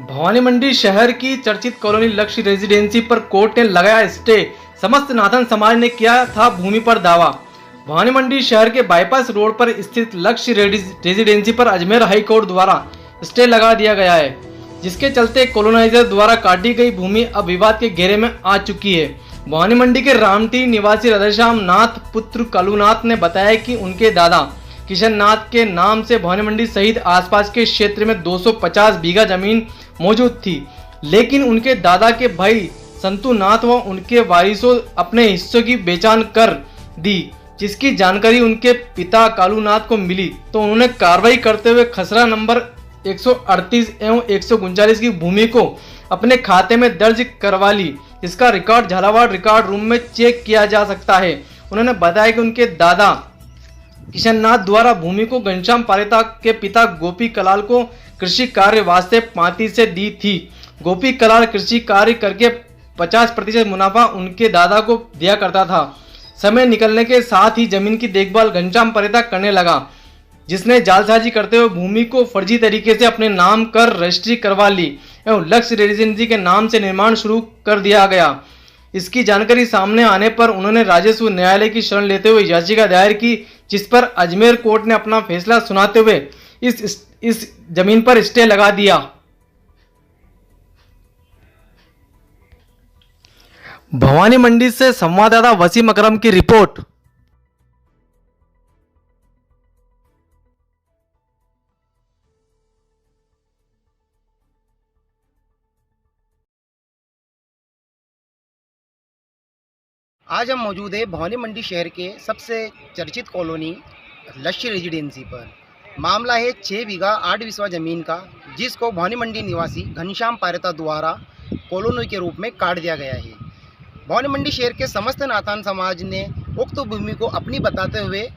भवानी मंडी शहर की चर्चित कॉलोनी लक्ष्य रेजिडेंसी पर कोर्ट ने लगाया स्टे। समस्त नाथन समाज ने किया था भूमि पर दावा। भवानी मंडी शहर के बाईपास रोड पर स्थित लक्ष्य रेजिडेंसी पर अजमेर हाई कोर्ट द्वारा स्टे लगा दिया गया है, जिसके चलते कॉलोनाइजर द्वारा काटी गई भूमि अब विवाद के घेरे में आ चुकी है। भवानी मंडी के रामटी निवासी राधेश्याम नाथ पुत्र कालूनाथ ने बताया कि उनके दादा किशन नाथ के नाम से भवानी मंडी सहित आसपास के क्षेत्र में 250 बीघा जमीन मौजूद थी, लेकिन उनके दादा के भाई संतू नाथ व उनके वारिसों अपने हिस्सों की बेचान कर दी, जिसकी जानकारी उनके पिता कालूनाथ को मिली तो उन्होंने कार्रवाई करते हुए खसरा नंबर 138 एवं 139 की भूमि को अपने खाते में दर्ज करवा ली। इसका रिकॉर्ड झालावाड़ रिकॉर्ड रूम में चेक किया जा सकता है। उन्होंने बताया कि उनके दादा किशन नाथ द्वारा भूमि को घनश्याम पारेता के पिता गोपी कलाल को कृषि कार्य वास्ते पांति से दी थी। गोपी कलाल कृषि कार्य करके 50% मुनाफा उनके दादा को दिया करता था। समय निकलने के साथ ही जमीन की देखभाल घनश्याम पारेता करने लगा, जिसने जालसाजी करते हुए भूमि को फर्जी तरीके से अपने नाम कर रजिस्ट्री करवा ली एवं लक्ष्य रेजिडेंसी के नाम से निर्माण शुरू कर दिया गया। इसकी जानकारी सामने आने पर उन्होंने राजस्व न्यायालय की शरण लेते हुए याचिका दायर की, जिस पर अजमेर कोर्ट ने अपना फैसला सुनाते हुए इस जमीन पर स्टे लगा दिया। भवानी मंडी से संवाददाता वसीम अकरम की रिपोर्ट। आज हम मौजूद है भवानी मंडी शहर के सबसे चर्चित कॉलोनी लक्ष्य रेजिडेंसी पर। मामला है 6 बीघा 8 बिस्वा ज़मीन का, जिसको भवानी मंडी निवासी घनश्याम पारेता द्वारा कॉलोनी के रूप में काट दिया गया है। भवानी मंडी शहर के समस्त नाथान समाज ने उक्त भूमि को अपनी बताते हुए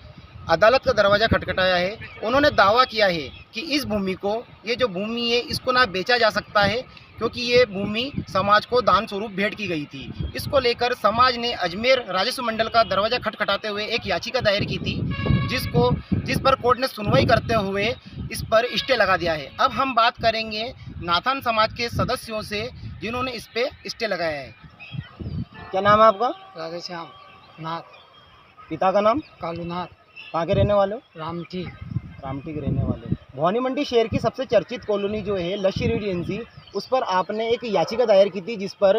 अदालत का दरवाज़ा खटखटाया है। उन्होंने दावा किया है कि इस भूमि को, ये जो भूमि है, इसको ना बेचा जा सकता है, क्योंकि ये भूमि समाज को दान स्वरूप भेंट की गई थी। इसको लेकर समाज ने अजमेर राजस्व मंडल का दरवाज़ा खटखटाते हुए एक याचिका दायर की थी, जिस पर कोर्ट ने सुनवाई करते हुए इस पर स्टे लगा दिया है। अब हम बात करेंगे नाथान समाज के सदस्यों से, जिन्होंने इस पे स्टे लगाया है। क्या नाम है आपका? राधेश्याम नाथ। पिता का नाम? कालूनाथ। कहाँ के रहने वाले हो? रामटी के रहने वाले। भवानी मंडी शहर की सबसे चर्चित कॉलोनी जो है लक्ष्य रेजिडेंसी, उस पर आपने एक याचिका दायर की थी, जिस पर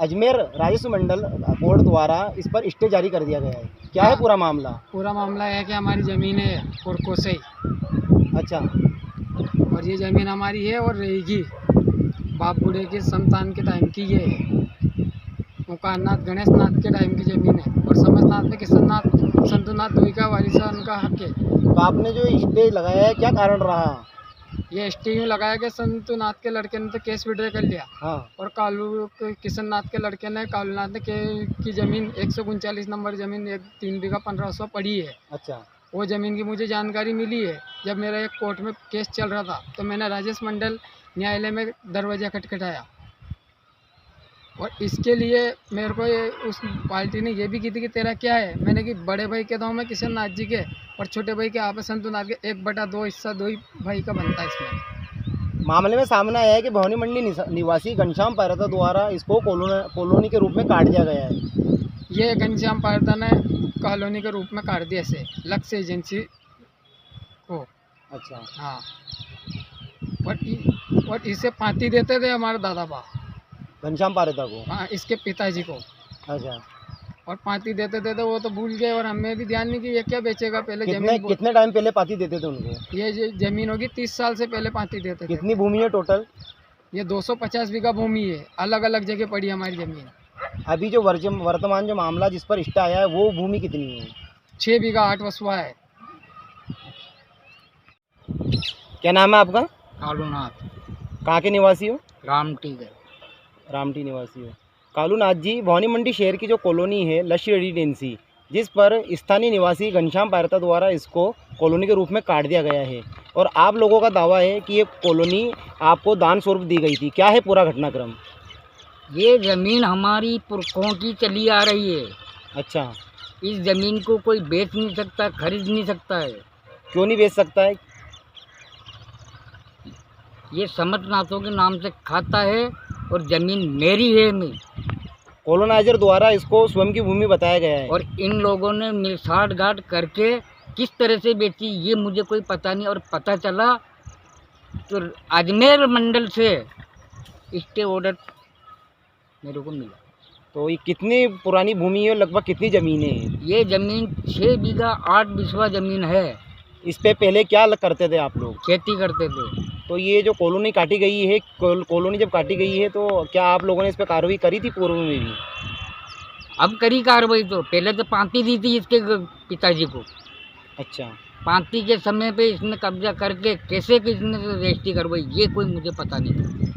अजमेर राजस्व मंडल कोर्ट द्वारा इस पर स्टे जारी कर दिया गया है। क्या है पूरा मामला? पूरा मामला है कि हमारी ज़मीन है पुरकोसई। अच्छा। और ये ज़मीन हमारी है और रहेगी। बाप बूढ़े के संतान के टाइम की ये है। मुकानाथ गणेश नाथ के टाइम की ज़मीन है और समस्त नाथ में किशन नाथ संतुनाथ दुई का वारिस उनका हक है। तो आपने जो स्टे लगाया है, क्या कारण रहा? ये स्टे यूँ लगाया कि संतुनाथ के लड़के ने तो केस विड्रॉ कर लिया। हाँ। और किशन नाथ के लड़के ने कालूनाथ ने की ज़मीन 139 नंबर ज़मीन 3 बीघा 1500 पड़ी है। अच्छा। वो ज़मीन की मुझे जानकारी मिली है जब मेरा एक कोर्ट में केस चल रहा था, तो मैंने राजस्व मंडल न्यायालय में दरवाज़ा खटखटाया। और इसके लिए मेरे को उस पार्टी ने ये भी की थी कि तेरा क्या है। मैंने कि बड़े भाई के दाव में किशन नाथ जी के और छोटे भाई के आप संतु नाथ के 1/2 हिस्सा 2 ही भाई का बनता है। इसमें मामले में सामने आया है कि भवानी मंडी निवासी घनश्याम पारेता द्वारा इसको कॉलोनी के रूप में काट दिया गया है। ये घनश्याम पारेता ने कॉलोनी के रूप में काट दिया से लक्ष्य एजेंसी को। अच्छा। हाँ। और इसे पाती देते थे हमारे दादा बा घनश्याम पारेता को। हाँ, इसके पिताजी को। अच्छा। और पाती देते थे तो वो तो भूल गए और हमें भी ध्यान नहीं कि ये क्या बेचेगा। पहले कितने टाइम पहले पाती देते थे उनको? ये जमीन होगी 30 साल से पहले पाती देते थे। कितनी भूमि है टोटल? ये 250 बीघा भूमि है, अलग अलग जगह पड़ी हमारी जमीन। अभी जो वर्तमान जो मामला जिस पर स्टे आया है, वो भूमि कितनी है? 6 बीघा 8 वसुआ है। क्या नाम है आपका? कालूनाथ। कहाँ के निवासी हो? रामटी निवासी हो। कालूनाथ जी, भवानी मंडी शहर की जो कॉलोनी है लक्ष्य रेजिडेंसी, जिस पर स्थानीय निवासी घनश्याम पारेता द्वारा इसको कॉलोनी के रूप में काट दिया गया है, और आप लोगों का दावा है कि ये कॉलोनी आपको दान स्वरूप दी गई थी। क्या है पूरा घटनाक्रम? ये ज़मीन हमारी पुरखों की चली आ रही है। अच्छा। इस ज़मीन को कोई बेच नहीं सकता, खरीद नहीं सकता है। क्यों नहीं बेच सकता है? ये समर्थनाथों के नाम से खाता है और ज़मीन मेरी है। मैं कॉलोनाइजर द्वारा इसको स्वयं की भूमि बताया गया है। और इन लोगों ने मिल साठ गांठ करके किस तरह से बेची ये मुझे कोई पता नहीं। और पता चला तो अजमेर मंडल से स्टे ऑर्डर मेरे को मिला। तो ये कितनी पुरानी भूमि है, लगभग कितनी ज़मीनें हैं? ये ज़मीन 6 बीघा 8 बिस्वा ज़मीन है। इस पे पहले क्या करते थे आप लोग? खेती करते थे। तो ये जो कॉलोनी काटी गई है, कॉलोनी जब काटी गई है तो क्या आप लोगों ने इस पे कार्रवाई करी थी पूर्व में भी? अब करी कार्रवाई तो पहले तो पांती दी थी इसके पिताजी को। अच्छा, पांती के समय पे इसने कब्जा करके कैसे किसने रजिस्ट्री करवाई ये कोई मुझे पता नहीं था।